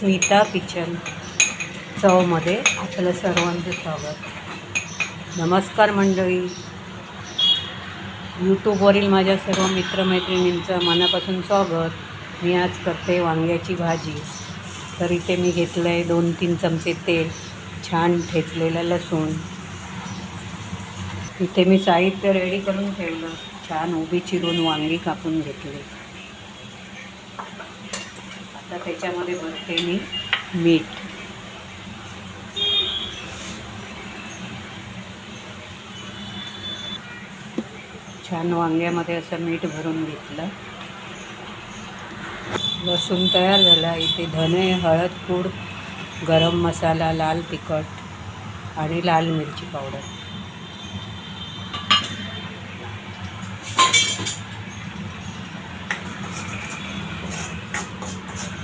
Smita kitchen चवमध्ये आपलं सर्वांचं स्वागत. नमस्कार मंडळी, यूट्यूबवरील माझ्या सर्व मित्रमैत्रिणींचं मनापासून स्वागत. मी आज करते वांग्याची भाजी. तर इथे मी घेतलं आहे 2-3 चमचे तेल, छान ठेचलेलं लसूण. इथे मी साहित्य रेडी करून ठेवलं. छान उभी चिरून वांगी कापून घेतली. आता त्याच्यामध्ये भरते मी मीठ. छान वांग्यामध्ये असं मीठ भरून घेतलं. लसूण तयार झाला. इथे धने, हळद पूड, गरम मसाला, लाल तिखट आणि लाल मिरची पावडर.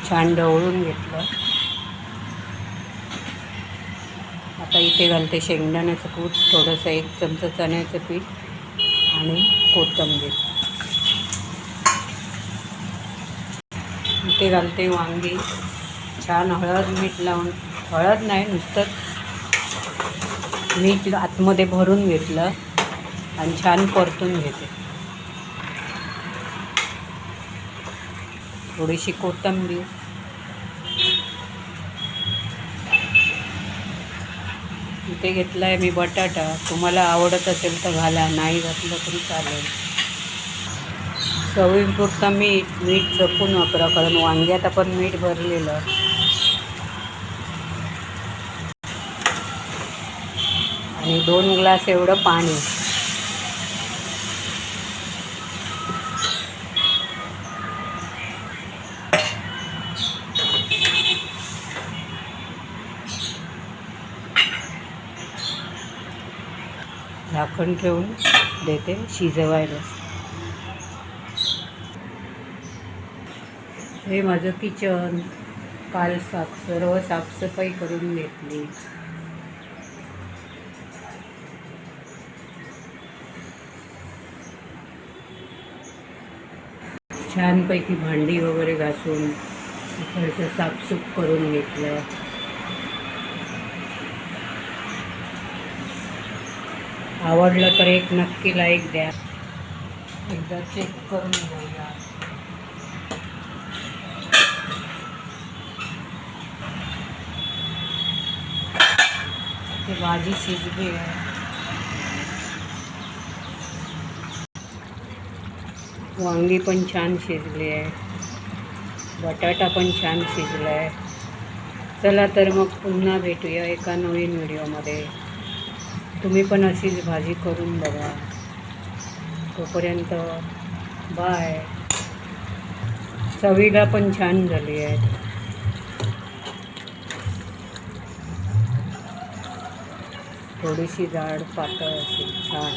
छान ढवळून घेतलं. आता इथे घालते शेंगदाण्याचं कूट, थोडंसं 1 चमचा चण्याचं पीठ आणि कोथिंबीर. इथे घालते वांगी. छान हळद मीठ लावून, हळद नाही नुसतंच मीठ आतमध्ये भरून घेतलं आणि छान परतून घेते. थोडीशी कोथिंबीर. इथे घेतला आहे मी बटाटा. तुम्हाला आवडत असेल तर घाला, नाही घातलं तरी चालेल. चवीपुरतं मीठ जपून वापरा, कारण वांग्यात आपण मीठ भरलेलं. आणि 2 ग्लास एवढं पाणी. झाकण ठेवून देते शिजवायला. हे माझं किचन. काल सर्व साफसफाई करून घेतली. छानपैकी भांडी वगैरे घासून इकडचं साफसूफ करून घेतलं. आवडलं तर एक नक्की लाईक द्या. एकदा चेक करून घेऊया. ते भाजी शिजली आहे. वांगी पण छान शिजली आहे. बटाटा पण छान शिजला आहे. चला तर मग पुन्हा भेटूया एका नवीन व्हिडिओमध्ये. तुम्ही पण अशीच भाजी करून बघा. तोपर्यंत बाय. चवीला पण छान झाली आहे. थोडीशी जाड पातळ अशी छान.